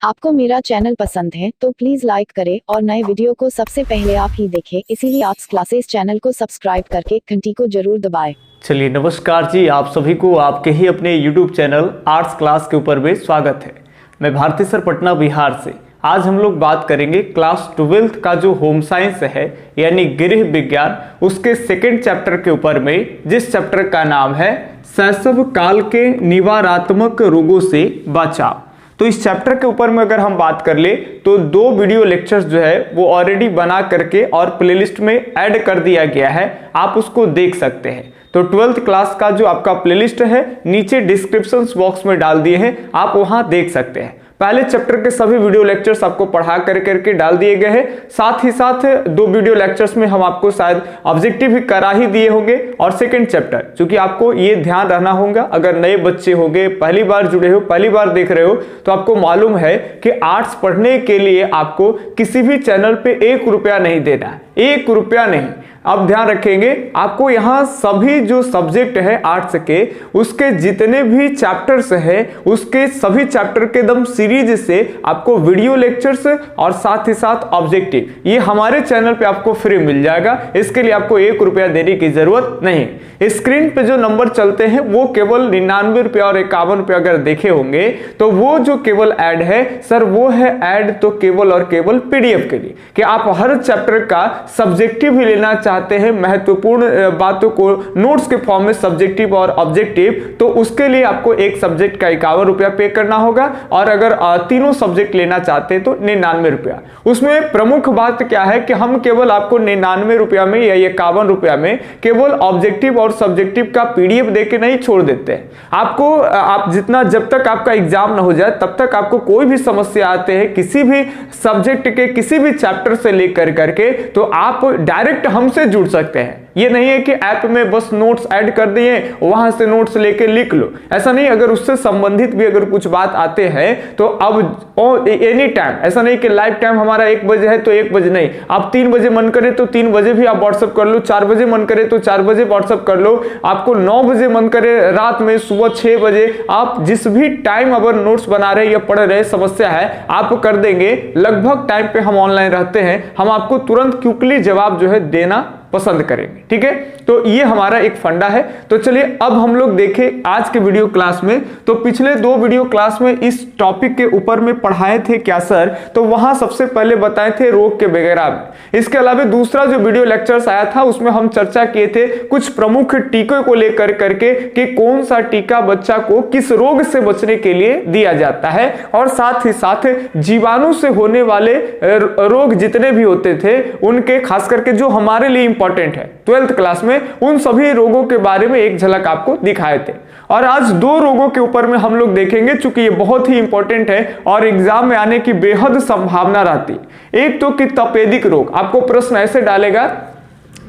आपको मेरा चैनल पसंद है तो प्लीज लाइक करें और नए वीडियो को सबसे पहले आप ही देखें, इसीलिए आर्ट्स क्लासेस चैनल को सब्सक्राइब करके घंटी को जरूर दबाएं। चलिए नमस्कार जी, आप सभी को आपके ही अपने YouTube चैनल आर्ट्स क्लास के ऊपर में स्वागत है। मैं भारती सर पटना बिहार से। आज हम लोग बात करेंगे क्लास 12th का जो होम साइंस है यानी गृह विज्ञान, उसके सेकेंड चैप्टर के ऊपर में, जिस चैप्टर का नाम है शैशव काल के निवारात्मक रोगों से बचाव। तो इस चैप्टर के ऊपर में अगर हम बात कर ले तो 2 वीडियो लेक्चर्स जो है वो ऑलरेडी बना करके और प्लेलिस्ट में ऐड कर दिया गया है, आप उसको देख सकते हैं। तो 12th क्लास का जो आपका प्लेलिस्ट है नीचे डिस्क्रिप्शन बॉक्स में डाल दिए हैं, आप वहां देख सकते हैं। पहले चैप्टर के सभी वीडियो लेक्चर्स आपको पढ़ा करके डाल दिए गए हैं। साथ ही साथ 2 वीडियो लेक्चर्स में हम आपको शायद ऑब्जेक्टिव भी करा ही दिए होंगे। और सेकंड चैप्टर, क्योंकि आपको ये ध्यान रखना होगा, अगर नए बच्चे होंगे, पहली बार जुड़े हो, पहली बार देख रहे हो, तो आपको मालूम है कि आर्ट्स पढ़ने के लिए आपको किसी भी चैनल पे 1 रुपया नहीं देना है, 1 रुपया नहीं। अब ध्यान रखेंगे, आपको यहाँ सभी जो सब्जेक्ट है आर्ट्स के, उसके जितने भी चैप्टर्स है, उसके सभी चैप्टर के एकदम सीरीज से आपको वीडियो लेक्चर्स और साथ ही साथ ऑब्जेक्टिव, ये हमारे चैनल पे आपको फ्री मिल जाएगा। इसके लिए आपको 1 रुपया देने की जरूरत नहीं। स्क्रीन पे जो नंबर चलते हैं वो केवल 99 रुपया और 51 रुपया अगर देखे होंगे तो वो जो केवल ऐड है सर, वो है ऐड तो केवल और केवल पीडीएफ के लिए, कि आप हर चैप्टर का सब्जेक्टिव भी लेना चाहते हैं, महत्वपूर्ण बातों को नोट्स के फॉर्म में सब्जेक्टिव और ऑब्जेक्टिव, तो उसके लिए आपको एक सब्जेक्ट का 51 रुपया पे करना होगा। और अगर तीनों सब्जेक्ट लेना चाहते हैं तो 99 रुपया। उसमें प्रमुख बात क्या है कि हम केवल आपको 99 रुपया में या 51 रुपया में केवल ऑब्जेक्टिव और सब्जेक्टिव का पीडीएफ देके नहीं छोड़ देते हैं। आपको आप जितना, जब तक आपका एग्जाम ना हो जाए तब तक आपको कोई भी समस्या आते हैं किसी भी सब्जेक्ट के किसी भी चैप्टर से लेकर करके, तो आप डायरेक्ट हमसे जुड़ सकते हैं। ये नहीं है कि ऐप में बस नोट्स ऐड कर दिए, वहां से नोट्स लेके लिख लो, ऐसा नहीं। अगर उससे संबंधित भी अगर कुछ बात आते हैं तो अब एनी टाइम, ऐसा नहीं कि लाइव टाइम हमारा 1 बजे है तो 1 बजे नहीं, आप 3 बजे मन करे तो 3 बजे भी आप व्हाट्सअप कर लो, 4 बजे मन करे तो 4 बजे व्हाट्सअप कर लो, आपको 9 बजे मन करे रात में, सुबह 6 बजे, आप जिस भी टाइम अगर नोट्स बना रहे या पढ़ रहे, समस्या है आप कर देंगे। लगभग टाइम पे हम ऑनलाइन रहते हैं, हम आपको तुरंत क्विकली जवाब जो है देना पसंद करेंगे, ठीक है। तो ये हमारा एक फंडा है। तो चलिए अब हम लोग देखें आज के वीडियो क्लास में। तो पिछले 2 वीडियो क्लास में इस टॉपिक के ऊपर में पढ़ाए थे क्या सर, तो वहां सबसे पहले बताए थे रोग के वगैरह में। इसके अलावा दूसरा जो वीडियो लेक्चर्स आया था उसमें हम चर्चा किए थे कुछ प्रमुख टीके को लेकर करके कि कौन सा टीका बच्चा को किस रोग से बचने के लिए दिया जाता है, और साथ ही साथ जीवाणु से होने वाले रोग जितने भी होते थे उनके, खास करके जो हमारे लिए इंपॉर्टेंट है 12th क्लास में, उन सभी रोगों के बारे में एक झलक आपको दिखाए थे। और आज 2 रोगों के ऊपर में हम लोग देखेंगे, चूंकि ये बहुत ही इंपॉर्टेंट है और एग्जाम में आने की बेहद संभावना रहती है। एक तो कि तपेदिक रोग, आपको प्रश्न ऐसे डालेगा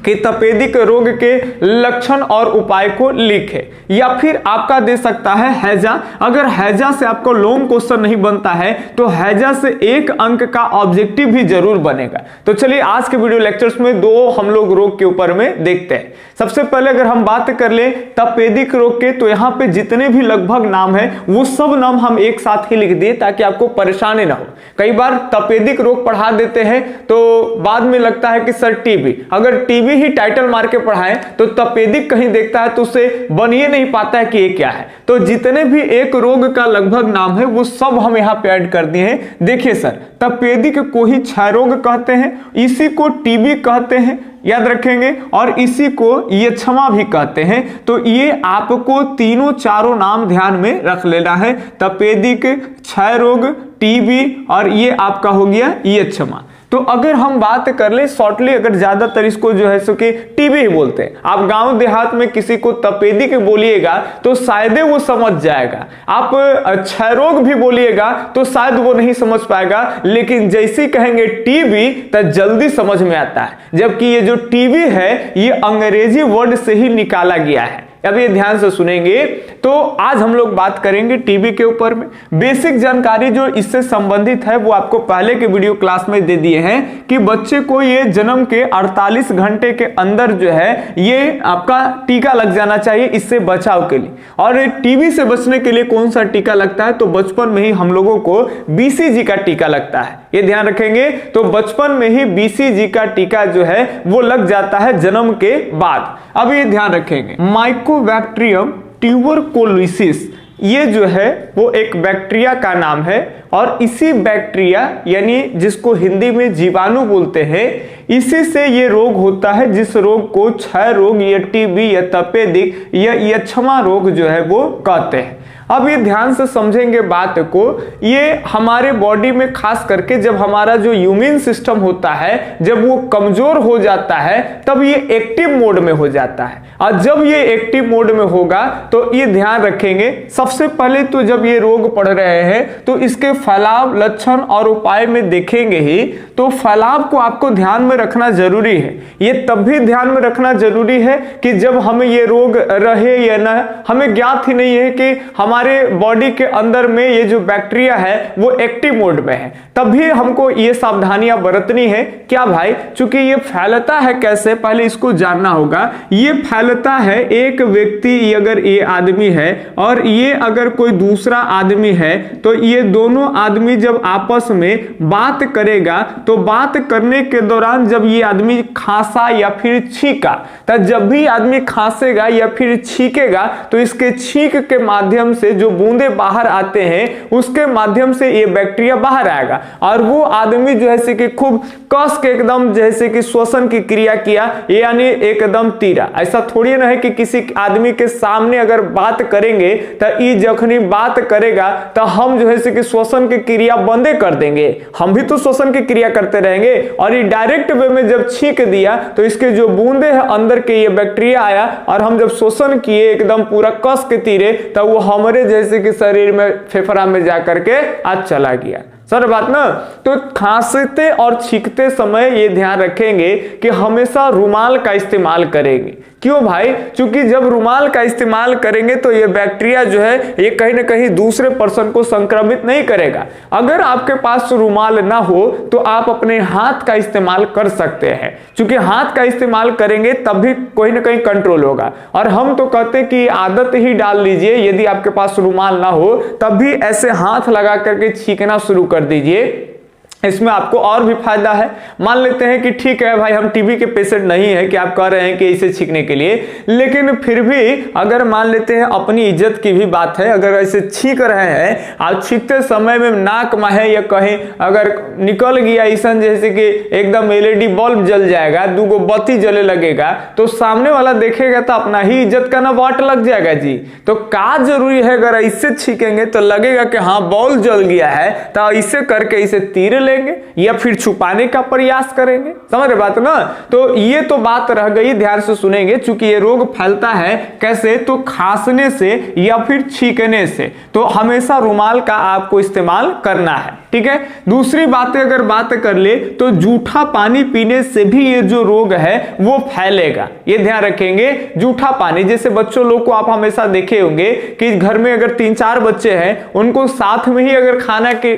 कि तपेदिक रोग के लक्षण और उपाय को लिखे, या फिर आपका दे सकता है हैजा। अगर हैजा से आपको लॉन्ग क्वेश्चन नहीं बनता है तो हैजा से 1 अंक का ऑब्जेक्टिव भी जरूर बनेगा। तो चलिए आज के वीडियो लेक्चर्स में 2 हम लोग रोग के ऊपर में देखते हैं। सबसे पहले अगर हम बात कर ले तपेदिक रोग के, तो यहाँ पे जितने भी लगभग नाम है वो सब नाम हम एक साथ ही लिख दिए ताकि आपको परेशानी ना हो। कई बार तपेदिक रोग पढ़ा देते हैं तो बाद में लगता है कि सर टीबी, अगर टीबी ही टाइटल मार के पढ़ाएं तो तपेदिक कहीं देखता है तो उसे बन ही नहीं पाता है कि ये क्या है। तो जितने भी एक रोग का लगभग नाम है वो सब हम यहां पे ऐड कर दिए हैं। देखिए सर, तपेदिक को ही क्षय रोग कहते हैं, इसी को टीबी कहते हैं, याद रखेंगे, और इसी को यक्षमा भी कहते हैं। तो ये आपको तीनों चारों नाम ध्यान में रख लेना है, तपेदिक, क्षय रोग, टीबी और ये आपका हो गया यक्षमा। तो अगर हम बात कर ले शॉर्टली, अगर ज्यादातर इसको जो है सो कि टीबी ही बोलते हैं। आप गांव देहात में किसी को तपेदिक बोलिएगा तो शायद वो समझ जाएगा, आप क्षय रोग भी बोलिएगा तो शायद वो नहीं समझ पाएगा, लेकिन जैसे कहेंगे टीबी तो जल्दी समझ में आता है। जबकि ये जो टीबी है ये अंग्रेजी वर्ड से ही निकाला गया है, अब ये ध्यान से सुनेंगे। तो आज हम लोग बात करेंगे टीबी के ऊपर में। बेसिक जानकारी जो इससे संबंधित है वो आपको पहले के वीडियो क्लास में दे दिए हैं कि बच्चे को ये जन्म के 48 घंटे के अंदर जो है ये आपका टीका लग जाना चाहिए इससे बचाव के लिए। और टीबी से बचने के लिए कौन सा टीका लगता है, तो बचपन में ही हम लोगों को बीसीजी का टीका लगता है, ये ध्यान रखेंगे। तो बचपन में ही बीसीजी का टीका जो है वो लग जाता है जन्म के बाद। अब ये ध्यान रखेंगे, माइकोबैक्टीरियम ट्यूबरकुलोसिस ये जो है वो एक बैक्टीरिया का नाम है और इसी बैक्टीरिया यानी जिसको हिंदी में जीवाणु बोलते हैं, इसी से ये रोग होता है जिस रोग को क्षय रोग या टीबी या तपेदिक या यक्ष्मा रोग जो है वो कहते हैं। अब ये ध्यान से समझेंगे बात को, ये हमारे बॉडी में खास करके जब हमारा जो इम्यून सिस्टम होता है जब वो कमजोर हो जाता है तब ये एक्टिव मोड में हो जाता है। और जब ये एक्टिव मोड में होगा तो ये ध्यान रखेंगे, सबसे पहले तो जब ये रोग पड़ रहे हैं तो इसके फैलाव लक्षण और उपाय में देखेंगे ही, तो फैलाव को आपको ध्यान में रखना जरूरी है। ये तब भी ध्यान में रखना जरूरी है कि जब हमें ये रोग रहे या ना, हमें ज्ञात ही नहीं है कि हमारे बॉडी के अंदर में ये जो बैक्टीरिया है वो एक्टिव मोड में है, तभी हमको ये सावधानियां बरतनी है। क्या भाई, चूंकि ये फैलता है कैसे, पहले इसको जानना होगा। ये फैलता है, एक व्यक्ति अगर ये आदमी है और ये अगर कोई दूसरा आदमी है तो ये दोनों आदमी जब आपस में बात करेगा तो बात करने के दौरान जब ये आदमी खांसा या फिर छींका, तो जब भी आदमी खांसेगा या फिर छींकेगा तो इसके छींक के माध्यम से जो बूंदे बाहर आते हैं उसके माध्यम से ये बैक्टीरिया बाहर आएगा और वो आदमी जो है कि खूब कस के एकदम जैसे कि श्वसन की क्रिया किया, यानी एकदम तीरा। ऐसा थोड़ी ना है कि किसी आदमी के सामने अगर बात करेंगे तो ये जखनी बात करेगा तो हम जो है कि श्वसन की क्रिया बंदे कर देंगे, हम भी तो श्वसन की क्रिया करते रहेंगे। और ये डायरेक्ट वे में जब छींक दिया तो इसके जो बूंदे हैं अंदर के ये बैक्टीरिया आया और हम जब श्वसन किए एकदम पूरा कस के तीरे तो वो हमारे जैसे कि शरीर में फेफड़ा में जाकर के आज चला गया। सर बात ना, तो खांसते और छींकते समय ये ध्यान रखेंगे कि हमेशा रुमाल का इस्तेमाल करेंगे। क्यों भाई, क्योंकि जब रुमाल का इस्तेमाल करेंगे तो ये बैक्टीरिया जो है ये कहीं ना कहीं दूसरे पर्सन को संक्रमित नहीं करेगा। अगर आपके पास रुमाल ना हो तो आप अपने हाथ का इस्तेमाल कर सकते हैं, क्योंकि हाथ का इस्तेमाल करेंगे तब भी कोई ना कहीं कंट्रोल होगा। और हम तो कहते हैं कि आदत ही डाल लीजिए, यदि आपके पास रुमाल ना हो तब भी ऐसे हाथ लगा करके छींकना शुरू कर दीजिए, इसमें आपको और भी फायदा है। मान लेते हैं कि ठीक है भाई हम टीबी के पेशेंट नहीं है कि आप कह रहे हैं कि इसे छींकने के लिए, लेकिन फिर भी अगर मान लेते हैं अपनी इज्जत की भी बात है, अगर ऐसे छींक रहे हैं और छींकते समय में नाक में है या कहीं अगर निकल गया ऐसा जैसे कि एकदम एलईडी बल्ब जल जाएगा, दूगो बत्ती जले लगेगा तो सामने वाला देखेगा तो अपना ही इज्जत का ना वाट लग जाएगा जी। तो का जरूरी है, अगर इससे छींकेंगे तो लगेगा कि हाँ बॉल जल गया है तो इसे करके इसे तीर या फिर छुपाने का प्रयास करेंगे। समझ रहे बात ना, तो ये तो बात रह गई, ध्यान से सुनेंगे। चूंकि ये रोग फैलता है कैसे, तो खांसने से या फिर छींकने से, तो हमेशा रुमाल का आपको इस्तेमाल करना है, ठीक है। दूसरी बातें अगर बात कर ले तो जूठा पानी पीने से भी ये जो रोग है वो फैलेगा, ये ध्यान रखेंगे। जूठा पानी, जैसे बच्चों लोग को आप हमेशा देखे होंगे कि घर में अगर 3-4 बच्चे हैं उनको साथ में ही अगर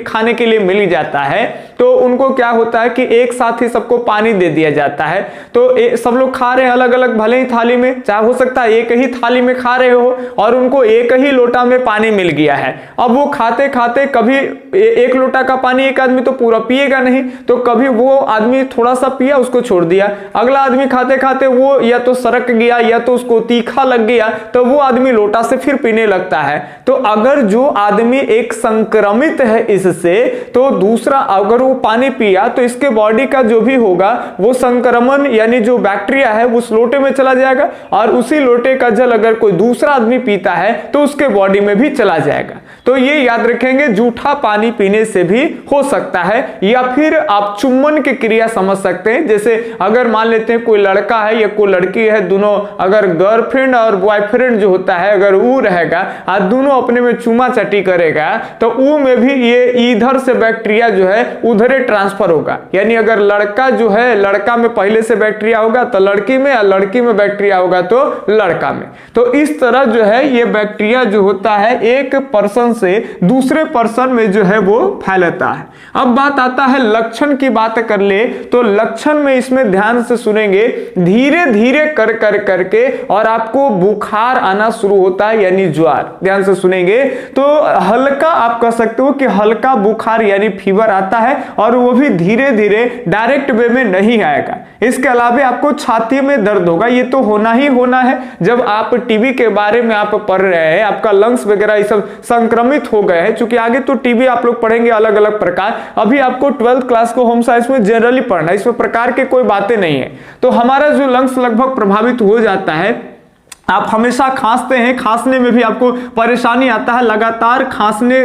खाने के लिए मिल जाता है तो उनको क्या होता है कि एक साथ ही सबको पानी दे दिया जाता है। तो सब लोग खा रहे हैं अलग अलग, भले ही थाली में, चाहे हो सकता है एक ही थाली में खा रहे हो और उनको एक ही लोटा में पानी मिल गया है। अब वो खाते खाते कभी एक लोटा का पानी एक आदमी तो पूरा पिएगा नहीं, तो कभी वो आदमी थोड़ा सा पिया उसको छोड़ दिया, अगला आदमी खाते खाते वो या तो सरक गया या तो उसको तीखा लग गया तो वो आदमी लोटा से फिर पीने लगता है। तो अगर जो आदमी एक संक्रमित है इससे, तो दूसरा अगर वो पानी पिया तो इसके बॉडी का जो भी होगा वो संक्रमण यानी जो बैक्टीरिया है उस लोटे में चला जाएगा और उसी लोटे का जल अगर कोई दूसरा आदमी पीता है तो उसके बॉडी में भी चला जाएगा। तो ये याद रखेंगे, जूठा पानी पीने से भी हो सकता है। या फिर आप चुम्बन की क्रिया समझ सकते हैं, जैसे अगर मान लेते हैं कोई लड़का है या कोई लड़की है, दोनों अगर गर्लफ्रेंड और बॉयफ्रेंड जो होता है अगर वो रहेगा और दोनों अपने में चुमा चटी करेगा तो वो में भी ये इधर से बैक्टीरिया जो है उधर ट्रांसफर होगा। यानी अगर लड़का जो है, लड़का में पहले से बैक्टीरिया होगा तो लड़की में, या लड़की में बैक्टीरिया होगा तो लड़का में। तो इस तरह जो है ये बैक्टीरिया जो होता है एक पर्सन से दूसरे पर्सन में जो है वो फैलता है। अब बात आता है लक्षण की, बात कर ले तो लक्षण में इसमें ध्यान से सुनेंगे, धीरे धीरे कर करके और आपको बुखार आना शुरू होता है यानी ज्वर। ध्यान से सुनेंगे तो हल्का, आप कह सकते हो कि हल्का बुखार यानी फीवर आता है, और वो भी धीरे धीरे, डायरेक्ट वे में नहीं आएगा। इसके अलावा आपको छाती में दर्द होगा, ये तो होना ही होना है। जब आप टीबी के बारे में आप पढ़ रहे हैं, आपका लंग्स वगैरह ये सब संक्रमित हो गए हैं, क्योंकि आगे तो टीबी आप लोग पढ़ेंगे अलग अलग प्रकार, अभी आपको 12th क्लास को होम साइंस में जनरली पढ़ना है, इसमें प्रकार के कोई बातें नहीं है। तो हमारा जो लंग्स लगभग प्रभावित हो जाता है। आप हमेशा खांसते हैं, खांसने में भी आपको परेशानी आता है, लगातार खांसने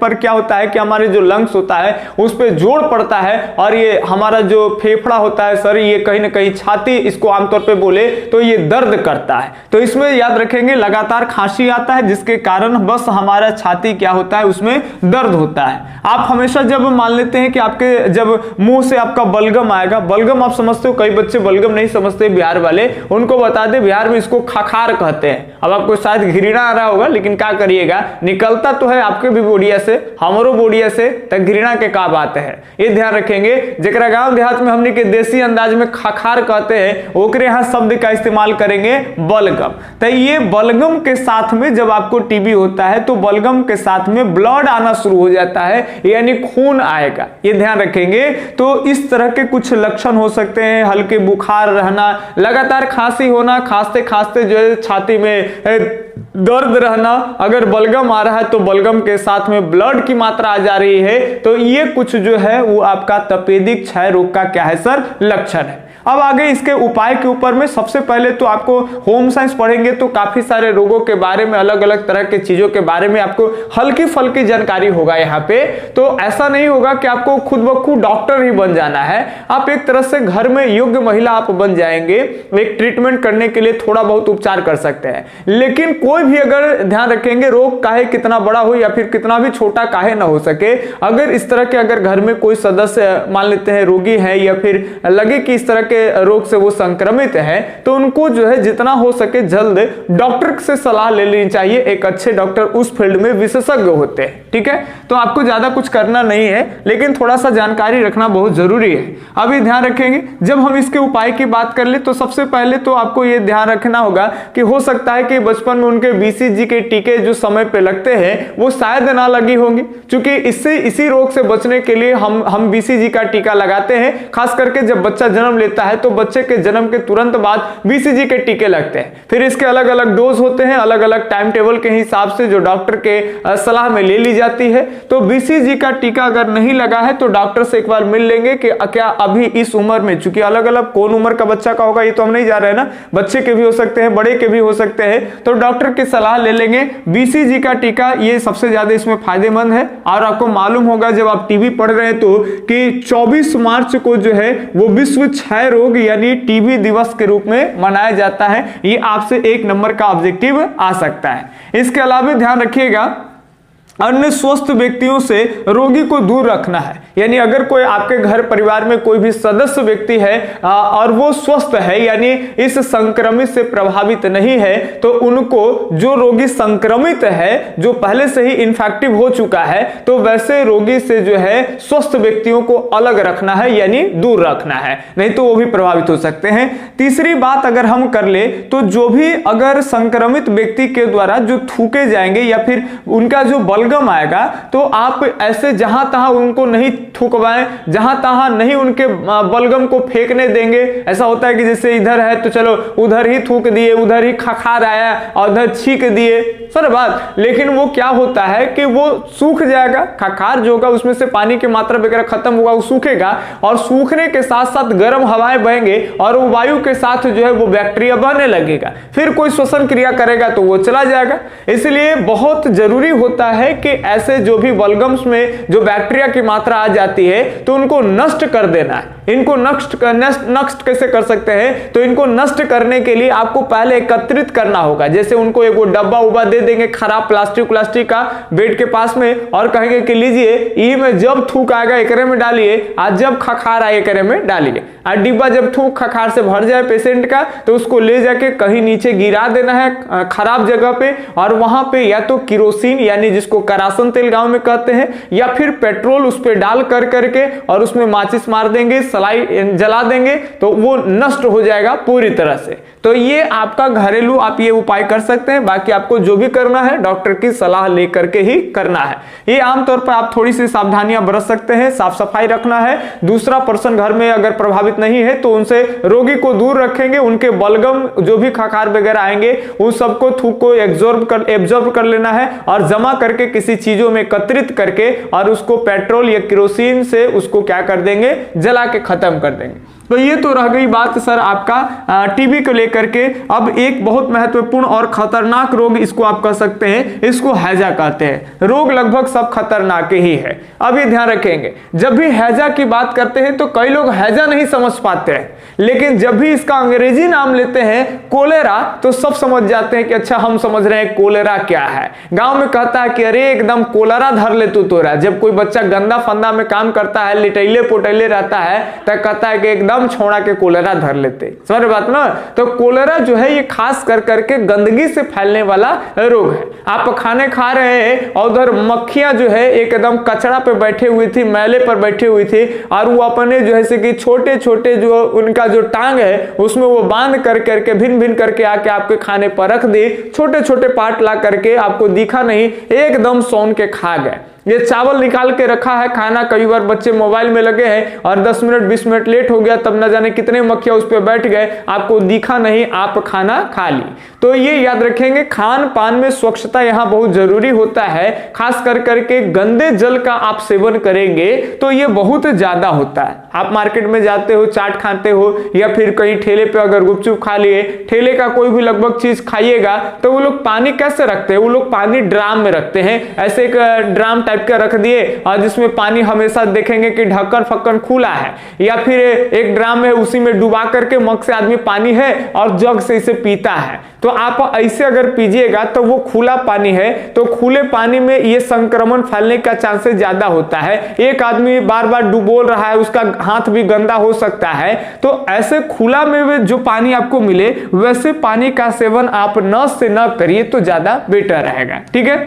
पर क्या होता है कि हमारे जो लंग्स होता है उस पर जोर पड़ता है, और ये हमारा जो फेफड़ा होता है सर, ये कहीं ना कहीं छाती, इसको आमतौर पे बोले तो ये दर्द करता है। तो इसमें याद रखेंगे लगातार खांसी आता है, जिसके कारण बस हमारा छाती क्या होता है उसमें दर्द होता है। आप हमेशा जब मान लेते हैं कि आपके जब मुंह से आपका बलगम आएगा, बलगम आप समझते हो, कई बच्चे बलगम नहीं समझते बिहार वाले, उनको बता दे बिहार में इसको खखार कहते हैं। अब आपको शायद घृणा आ रहा होगा, लेकिन क्या करिएगा, निकलता तो है आपके भी बोडिया से, हमारो बोडिया से, तक घृणा के का बात है, ये ध्यान रखेंगे। जरा गांव देहात में हमने के देसी अंदाज में खखार कहते हैं, ओकरे यहाँ शब्द का इस्तेमाल करेंगे बलगम। तो ये बलगम के साथ में जब आपको टीबी होता है तो बलगम के साथ में ब्लड आना शुरू हो जाता है, यानी खून आएगा, ये ध्यान रखेंगे। तो इस तरह के कुछ लक्षण हो सकते हैं, हल्के बुखार रहना, लगातार खांसी होना, खांसते खांसते जो है छाती में दर्द रहना, अगर बलगम आ रहा है तो बलगम के साथ में ब्लड की मात्रा आ जा रही है, तो ये कुछ जो है वो आपका तपेदिक क्षय रोग का क्या है सर, लक्षण है। अब आगे इसके उपाय के ऊपर में सबसे पहले तो आपको होम साइंस पढ़ेंगे तो काफी सारे रोगों के बारे में, अलग अलग तरह के चीजों के बारे में आपको हल्की फुल्की जानकारी होगा यहाँ पे। तो ऐसा नहीं होगा कि आपको खुद ब खुद डॉक्टर ही बन जाना है, आप एक तरह से घर में योग्य महिला आप बन जाएंगे, एक ट्रीटमेंट करने के लिए थोड़ा बहुत उपचार कर सकते हैं। लेकिन कोई भी अगर ध्यान रखेंगे, रोग काहे कितना बड़ा हो या फिर कितना भी छोटा काहे ना हो सके, अगर इस तरह के अगर घर में कोई सदस्य मान लेते हैं रोगी है, या फिर लगे कि इस तरह के रोग से वो संक्रमित है, तो उनको जो है जितना हो सके जल्द डॉक्टर से सलाह ले लेनी चाहिए। एक अच्छे डॉक्टर उस फील्ड में विशेषज्ञ होते हैं, ठीक है। तो आपको ज्यादा कुछ करना नहीं है, लेकिन थोड़ा सा जानकारी रखना बहुत जरूरी है। अभी ध्यान रखेंगे, जब हम इसके उपाय की बात कर ले तो सबसे पहले तो आपको ये ध्यान रखना होगा कि हो सकता है कि बचपन में उनके बीसीजी के टीके जो समय पे लगते हैं वो शायद ना लगी होंगी, क्योंकि इससे इसी रोग से बचने के लिए हम बीसीजी का टीका लगाते हैं। खास करके जब बच्चा जन्म लेता है तो बच्चे के जन्म के तुरंत बाद बीसीजी के टीके लगते हैं। फिर इसके अलग अलग डोज होते हैं, अलग अलग टाइम टेबल के हिसाब से जो डॉक्टर के सलाह में ले ली जाती है। तो बीसीजी का टीका अगर नहीं लगा है तो डॉक्टर से एक बार मिल लेंगे कि क्या अभी इस उम्र में, चूंकि अलग अलग कौन उम्र का बच्चा का होगा ये तो हम नहीं जा रहे हैं ना, बच्चे के भी हो सकते हैं, बड़े के भी हो सकते हैं, तो डॉक्टर की सलाह ले लेंगे। बीसीजी का टीका ये सबसे ज्यादा इसमें फायदेमंद है। और आपको मालूम होगा जब आप टीबी पढ़ रहे हैं तो कि 24 मार्च को जो है वो विश्व क्षय रोग यानी टीबी दिवस के रूप में मनाया जाता है। ये आपसे 1 नंबर का ऑब्जेक्टिव आ सकता है। इसके अलावा ध्यान रखिएगा, अन्य स्वस्थ व्यक्तियों से रोगी को दूर रखना है। यानी अगर कोई आपके घर परिवार में कोई भी सदस्य व्यक्ति है और वो स्वस्थ है, यानी इस संक्रमित से प्रभावित नहीं है, तो उनको, जो रोगी संक्रमित है, जो पहले से ही इन्फेक्टिव हो चुका है, तो वैसे रोगी से जो है स्वस्थ व्यक्तियों को अलग रखना है, यानी दूर रखना है, नहीं तो वो भी प्रभावित हो सकते हैं। तीसरी बात अगर हम कर ले तो जो भी अगर संक्रमित व्यक्ति के द्वारा जो थूके जाएंगे या फिर उनका जो बलगम आएगा, तो आप ऐसे जहां तहां उनको नहीं थूकवाएं, जहां तहां नहीं उनके बलगम को फेंकने देंगे। ऐसा होता है कि जैसे इधर है तो चलो उधर ही थूक दिए, उधर ही खखार आया और उधर छींक दिए, सर बात। लेकिन वो क्या होता है कि वो सूख जाएगा, खखार जो होगा उसमें से पानी की मात्रा वगैरह खत्म होगा, वो सूखेगा, और सूखने के साथ साथ गर्म हवाएं बहेंगे और वो वायु के साथ जो है वो बैक्टीरिया बढ़ने लगेगा, फिर कोई श्वसन क्रिया करेगा तो वो चला जाएगा। इसलिए बहुत जरूरी होता है कि ऐसे जो भी बलगम्स में जो बैक्टीरिया की मात्रा आ जाती है तो उनको नष्ट कर देना है। इनको नष्ट कैसे कर सकते हैं? तो इनको नष्ट करने के लिए आपको पहले एकत्रित करना होगा। जैसे उनको एक डब्बा उब्बा दे देंगे खराब प्लास्टिक का बेड के पास में, और कहेंगे कि लीजिए ई में जब थूक आएगा एकरे में डालिए, आज जब खखार आए एकरे में डालिए। और डिब्बा जब थूक खखार से भर जाए पेशेंट का तो उसको ले जाके कहीं नीचे गिरा देना है खराब जगह पे, और वहां पे या तो केरोसिन यानी जिसको करासन तेल गांव में कहते हैं, या फिर पेट्रोल उस पे डाल करके और उसमें माचिस मार देंगे, सलाई जला देंगे, तो वो नष्ट हो जाएगा पूरी तरह से। तो ये आपका घरेलू आप ये उपाय कर सकते हैं। बाकी आपको जो भी करना है डॉक्टर की सलाह लेकर के ही करना है। ये आमतौर पर आप थोड़ी सी सावधानियां बरत सकते हैं, साफ सफाई रखना है। दूसरा पर्सन घर में अगर प्रभावित नहीं है तो उनसे रोगी को दूर रखेंगे, उनके बलगम जो भी खखार वगैरह आएंगे उन सबको थूक को एब्जॉर्ब कर लेना है और जमा करके किसी चीजों में एकत्रित करके और उसको पेट्रोल या केरोसिन से उसको क्या कर देंगे, जला के खत्म कर देंगे। तो ये तो रह गई बात सर आपका टीबी को लेकर के। अब एक बहुत महत्वपूर्ण और खतरनाक रोग इसको आप कह सकते हैं, इसको हैजा कहते हैं। रोग लगभग सब खतरनाक ही है। अब ये ध्यान रखेंगे, जब भी हैजा की बात करते हैं तो कई लोग हैजा नहीं समझ पाते हैं, लेकिन जब भी इसका अंग्रेजी नाम लेते हैं कोलेरा तो सब समझ जाते हैं कि अच्छा हम समझ रहे हैं कोलेरा क्या है। गांव में कहता है कि अरे एकदम कोलेरा धर ले तू तोरा। जब कोई बच्चा गंदा फंदा में काम करता है, लिटैले पोटैले रहता है, तो कहता है कि एकदम छोड़ा के कोलेरा धर लेते। समझ बात ना? तो कोलेरा जो है ये खास कर करके गंदगी से फैलने वाला रोग है। आप खाने खा रहे हैं और उधर मक्खियां जो है एकदम कचरा पे बैठे हुई थी, मैले पर बैठी हुई थी, और वो अपने जो है कि छोटे छोटे जो उनका जो टांग है उसमें वो बांध कर करके भिन भिन करके आके आपके खाने पर रख दी। छोटे छोटे पार्ट ला करके आपको दिखा नहीं, एकदम सौन के खा गए। ये चावल निकाल के रखा है खाना, कई बार बच्चे मोबाइल में लगे हैं और 10 मिनट 20 मिनट लेट हो गया, तब न जाने कितने मक्खियां उस पर बैठ गए, आपको दिखा नहीं, आप खाना खा ली। तो ये याद रखेंगे, खान पान में स्वच्छता यहाँ बहुत जरूरी होता है। खास कर करके गंदे जल का आप सेवन करेंगे तो ये बहुत ज्यादा होता है। आप मार्केट में जाते हो, चाट खाते हो, या फिर कहीं ठेले पे अगर गुपचुप खा लिए, ठेले का कोई भी लगभग चीज खाइएगा तो वो लोग पानी कैसे रखते हैं? वो लोग पानी ड्राम में रखते हैं, ऐसे एक ड्राम टाइप का रख दिए और जिसमें पानी हमेशा देखेंगे कि ढक्कन फक्कन खुला है, या फिर एक ड्राम है उसी में डुबा करके मग से आदमी पानी है और जग से इसे पीता है। तो आप ऐसे अगर पीजिएगा तो वो खुला पानी है, तो खुले पानी में ये संक्रमण फैलने का चांसेस ज्यादा होता है। एक आदमी बार बार डुबोल रहा है, उसका हाथ भी गंदा हो सकता है। तो ऐसे खुला में जो पानी आपको मिले वैसे पानी का सेवन आप न से न करिए तो ज्यादा बेटर रहेगा। ठीक है,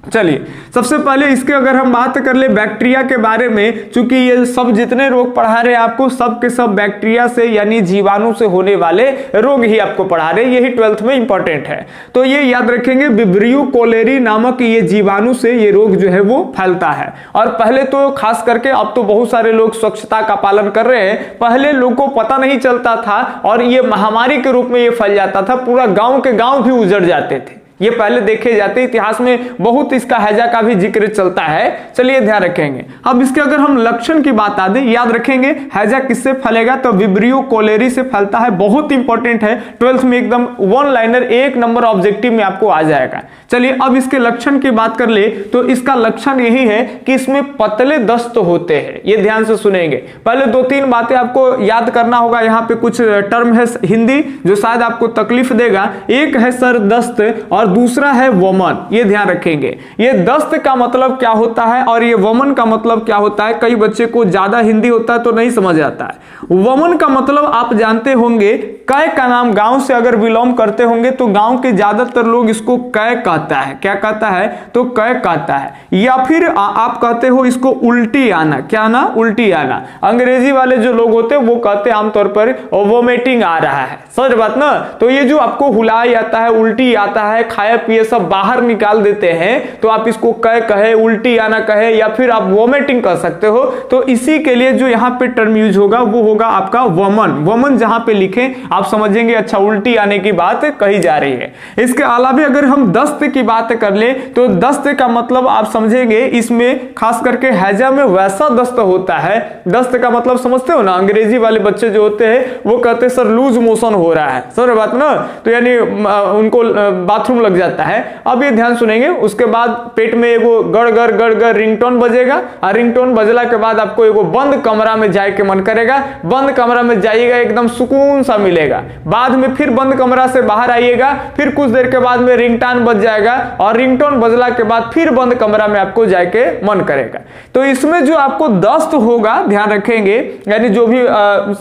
चलिए सबसे पहले इसके अगर हम बात कर ले बैक्टीरिया के बारे में, चूंकि ये सब जितने रोग पढ़ा रहे हैं आपको सब के सब बैक्टीरिया से यानी जीवाणु से होने वाले रोग ही आपको पढ़ा रहे हैं, यही 12th में इंपॉर्टेंट है। तो ये याद रखेंगे, विब्रियो कोलेरी नामक ये जीवाणु से ये रोग जो है वो फैलता है। और पहले तो खास करके, अब तो बहुत सारे लोग स्वच्छता का पालन कर रहे हैं, पहले लोगों को पता नहीं चलता था और ये महामारी के रूप में ये फैल जाता था, पूरा गांव के गांव भी उजड़ जाते थे। ये पहले देखे जाते, इतिहास में बहुत इसका हैजा का भी जिक्र चलता है। चलिए ध्यान रखेंगे। अब इसके अगर हम लक्षण की बात आ दे, याद रखेंगे हैजा किससे फैलेगा तो विब्रियो कोलेरी से फैलता है। बहुत इंपॉर्टेंट है, 12th में एकदम 1 लाइनर 1 नंबर ऑब्जेक्टिव में आपको आ जाएगा। चलिए अब इसके लक्षण की बात कर ले तो इसका लक्षण यही है कि इसमें पतले दस्त होते हैं। ये ध्यान से सुनेंगे, पहले 2-3 बातें आपको याद करना होगा। यहाँ पे कुछ टर्म है हिंदी जो शायद आपको तकलीफ देगा। एक है सर दस्त और दूसरा है वमन। ये ध्यान रखेंगे, ये दस्त का मतलब क्या होता है और ये वमन का मतलब क्या होता है। कई बच्चे को ज्यादा हिंदी होता है तो नहीं समझ आता है। वमन का मतलब आप जानते होंगे, कै का नाम गांव से अगर बिलोंग करते होंगे तो गांव के ज्यादातर लोग इसको कै कहता है। क्या कहता है तो कै कहता है। या फिर आप कहते हो इसको उल्टी आना। क्या ना? उल्टी आना। अंग्रेजी वाले जो लोग होते हैं वो कहते हैं आमतौर पर वोमिटिंग आ रहा है। समझ बात ना? तो ये जो आपको हुलाई आता है, उल्टी आता है, खाया पिए सब बाहर निकाल देते हैं, तो आप इसको कै कहे, उल्टी आना कहे, या फिर आप वोमिटिंग कर सकते हो। तो इसी के लिए जो यहाँ पे टर्म यूज होगा वो होगा आपका वमन। वमन जहां पे लिखें आप समझेंगे अच्छा उल्टी आने की बात कही जा रही है। इसके अलावा अगर हम दस्त की बात कर ले तो दस्त का मतलब आप समझेंगे, इसमें खास करके हैजा में वैसा दस्त होता है। दस्त का मतलब समझते हो ना? अंग्रेजी वाले बच्चे जो होते हैं वो कहते हैं सर लूज मोशन हो रहा है। सर बात ना? तो यानी उनको बाथरूम लग जाता है। अब ये ध्यान सुनेंगे, उसके बाद पेट में एगो गड़ गड़ गड़ गड़ रिंगटोन बजेगा और रिंगटोन बजला के बाद आपको एगो बंद कमरा में जाए के मन करेगा। बंद कमरा में जाइएगा, एकदम सुकून सा मिलेगा। बाद में फिर बंद कमरा से बाहर आइएगा, फिर कुछ देर के बाद में रिंगटोन बज जाएगा और रिंगटोन बजला के बाद फिर बंद कमरा में आपको जाके मन करेगा। तो इसमें जो आपको दस्त होगा, ध्यान रखेंगे, यानी जो भी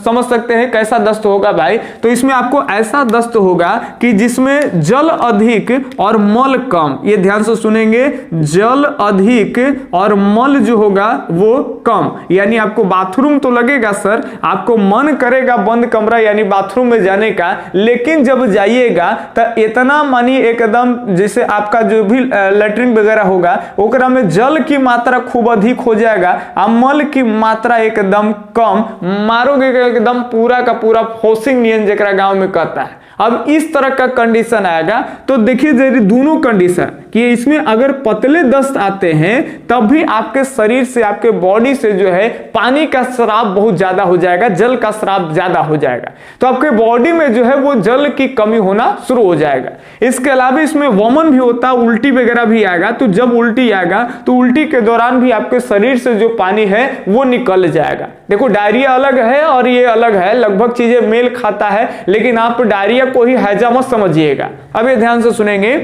समझ सकते हैं कैसा दस्त होगा भाई, तो इसमें आपको ऐसा दस्त होगा कि जिसमें जल अधिक और मल कम। ये ध्यान से सुनेंगे, जल अधिक और मल जो होगा वो कम। यानी आपको बाथरूम तो लगेगा सर, आपको मन करेगा बंद कमरा यानी बाथरूम में जाने का, लेकिन जब जाइएगा तो इतना मानी एकदम जैसे आपका जो भी लेटरिन वगैरह होगा ओकरा में जल की मात्रा खूब अधिक हो जाएगा, मल की मात्रा एकदम कम, मारोगे एकदम पूरा का पूरा फोसिंग नियन जकरा गांव में कहता है। अब इस तरह का कंडीशन आएगा तो देखिए जरा दोनों कंडीशन कि इसमें अगर पतले दस्त आते हैं तब भी आपके शरीर से, आपके बॉडी से जो है पानी का स्राव बहुत ज्यादा हो जाएगा, जल का स्राव ज्यादा हो जाएगा, तो आपके बॉडी में जो है वो जल की कमी होना शुरू हो जाएगा। इसके अलावा इसमें वमन भी होता है, उल्टी वगैरह भी आएगा। तो जब उल्टी आएगा तो उल्टी के दौरान भी आपके शरीर से जो पानी है वो निकल जाएगा। देखो डायरिया अलग है और ये अलग है, लगभग चीजें मेल खाता है, लेकिन आप डायरिया को ही हैजा मत समझिएगा। अब ये ध्यान से सुनेंगे,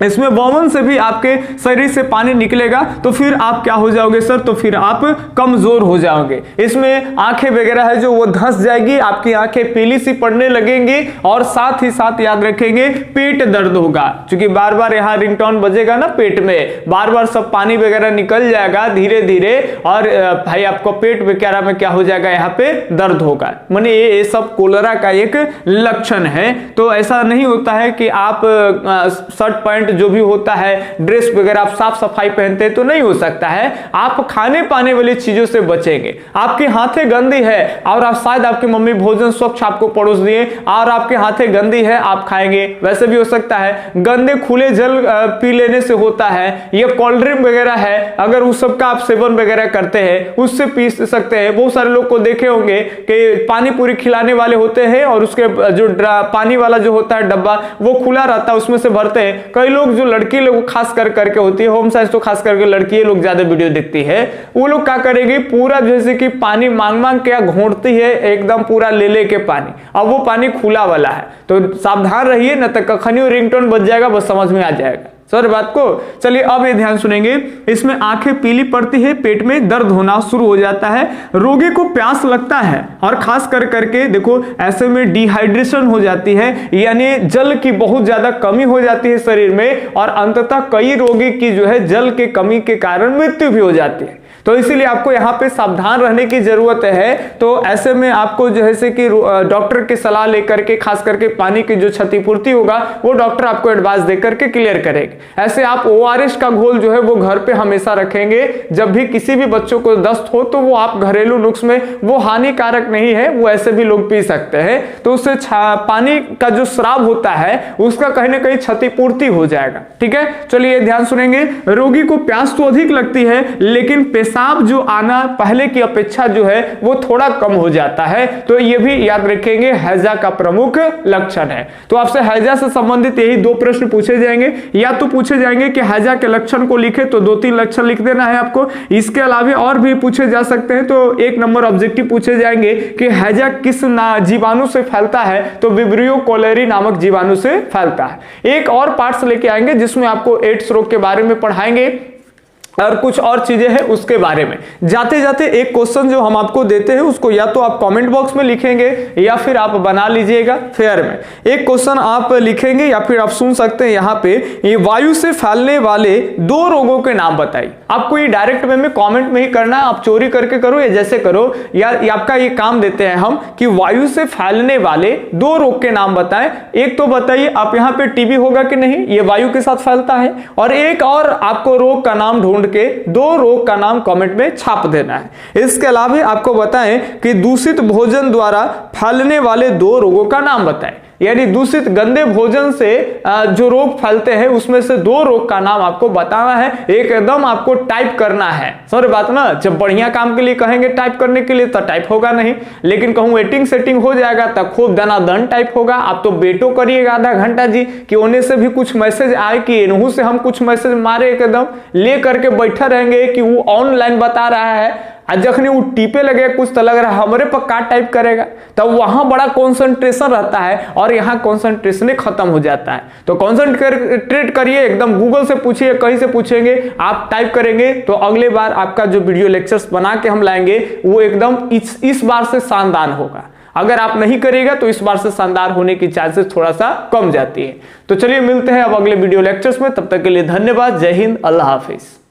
इसमें वमन से भी आपके शरीर से पानी निकलेगा तो फिर आप क्या हो जाओगे सर, तो फिर आप कमजोर हो जाओगे। इसमें आंखें वगैरह है जो वो धंस जाएगी, आपकी आंखें पीली सी पड़ने लगेंगी और साथ ही साथ याद रखेंगे पेट दर्द होगा, क्योंकि बार बार यहाँ रिंगटोन बजेगा ना, पेट में बार बार सब पानी वगैरह निकल जाएगा धीरे धीरे और भाई आपको पेट वगैरह में क्या हो जाएगा, यहाँ पे दर्द होगा। माने ये सब कोलेरा का एक लक्षण है। तो ऐसा नहीं होता है कि आप शर्ट पैंट जो भी होता है, ड्रेस वगैरह आप साफ सफाई पहनते हैं तो नहीं हो सकता है। आप खाने पाने वाली चीजों से बचेंगे। आपकी हाथें गंदी है और आप शायद आपकी मम्मी भोजन स्वच्छ आपको परोस दिए और आपके हाथें गंदी है, आप खाएंगे, वैसे भी हो सकता है। गंदे खुले जल पी लेने से होता है, ये कोल्ड ड्रिंक वगैरह है, अगर उस सब का आप सेवन वगैरह करते हैं उससे पी सकते हैं। बहुत सारे लोग को देखे होंगे कि पानी पूरी खिलाने वाले होते हैं और उसके जो पानी वाला जो होता है डब्बा वो खुला रहता है, उसमें से भरते हैं। कई लोग जो लड़की लोग खास करके होती है, होम साइंस तो खास करके लड़की लोग ज्यादा वीडियो देखती है, वो लोग क्या करेगी, पूरा जैसे कि पानी मांग मांग के घोंटती है एकदम पूरा ले के पानी, अब वो पानी खुला वाला है। तो सावधान रहिए, न तो कखनी रिंगटोन बज जाएगा, बस समझ में आ जाएगा सर बात को। चलिए अब ये ध्यान सुनेंगे, इसमें आंखें पीली पड़ती है, पेट में दर्द होना शुरू हो जाता है, रोगी को प्यास लगता है और खास करके देखो ऐसे में डिहाइड्रेशन हो जाती है, यानी जल की बहुत ज्यादा कमी हो जाती है शरीर में और अंततः कई रोगी की जो है जल के कमी के कारण मृत्यु भी हो जाती है। तो इसीलिए आपको यहाँ पे सावधान रहने की जरूरत है। तो ऐसे में आपको जैसे कि डॉक्टर की सलाह लेकर के, खास करके पानी की जो क्षतिपूर्ति होगा वो डॉक्टर आपको एडवाइस देकर के क्लियर करेंगे। ऐसे आप ORS का घोल जो है वो घर पे हमेशा रखेंगे। जब भी किसी भी बच्चों को दस्त हो तो वो आप घरेलू नुस्खे में, वो हानिकारक नहीं है, वो ऐसे भी लोग पी सकते हैं। तो उससे पानी का जो स्राव होता है उसका कहीं ना कहीं क्षतिपूर्ति हो जाएगा। ठीक है, चलिए ध्यान सुनेंगे। रोगी को प्यास तो अधिक लगती है लेकिन पेशाब जो आना पहले की अपेक्षा जो है वो थोड़ा कम हो जाता है। तो ये भी याद रखेंगे, हैजा का प्रमुख लक्षण है। तो आपसे हैजा से संबंधित यही 2 प्रश्न पूछे जाएंगे, या तो पूछे जाएंगे कि हैजा के लक्षण को लिखे तो 2-3 लक्षण लिख देना है आपको। इसके अलावा और भी पूछे जा सकते हैं। तो 1 नंबर ऑब्जेक्टिव पूछे जाएंगे कि हैजा किस जीवाणु से फैलता है, तो विब्रियो कोलेरी नामक जीवाणु से फैलता है। एक और पार्ट्स लेके आएंगे जिसमें आपको एड्स रोग के बारे में पढ़ाएंगे और कुछ और चीजें हैं उसके बारे में। जाते जाते एक क्वेश्चन जो हम आपको देते हैं उसको या तो आप कमेंट बॉक्स में लिखेंगे या फिर आप बना लीजिएगा फेयर में। एक क्वेश्चन आप लिखेंगे या फिर आप सुन सकते हैं यहाँ पे, ये वायु से फैलने वाले 2 रोगों के नाम बताइए। आपको ये डायरेक्ट वे में कमेंट में ही करना है, आप चोरी करके करो या जैसे करो, या आपका ये काम देते हैं हम कि वायु से फैलने वाले 2 रोग के नाम बताएं। एक तो बताइए आप यहाँ पे टीबी होगा कि नहीं, ये वायु के साथ फैलता है, और एक और आपको रोग का नाम ढूंढ के 2 रोग का नाम कमेंट में छाप देना है। इसके अलावा आपको बताएं कि दूषित भोजन द्वारा फैलने वाले 2 रोगों का नाम बताएं। यानी दूषित गंदे भोजन से जो रोग फैलते हैं उसमें से 2 रोग का नाम आपको बताना है, एकदम आपको टाइप करना है। सर बात ना, जब बढ़िया काम के लिए कहेंगे टाइप करने के लिए तो टाइप होगा नहीं, लेकिन कहूं वेटिंग सेटिंग हो जाएगा तब खूब दनादन टाइप होगा। आप तो बेटो करिएगा आधा घंटा जी कि उन्हें से भी कुछ मैसेज आए कि इन्हों से हम कुछ मैसेज मारे, एकदम ले करके बैठा रहेंगे कि वो ऑनलाइन बता रहा है, जखनी वो टीपे लगे कुछ तो लग रहा है हमारे पर का टाइप करेगा, तब वहां बड़ा कॉन्सेंट्रेशन रहता है और यहाँ कॉन्सेंट्रेशन खत्म हो जाता है। तो कॉन्सेंट्रेट करिए, एकदम गूगल से पूछिए, कहीं से पूछेंगे, आप टाइप करेंगे तो अगले बार आपका जो वीडियो लेक्चर्स बना के हम लाएंगे वो एकदम इस बार से शानदार होगा। अगर आप नहीं करिएगा तो इस बार से शानदार होने की चांसेस थोड़ा सा कम जाती है। तो चलिए मिलते हैं अब अगले वीडियो लेक्चर्स में, तब तक के लिए धन्यवाद। जय हिंद, अल्लाह हाफिज।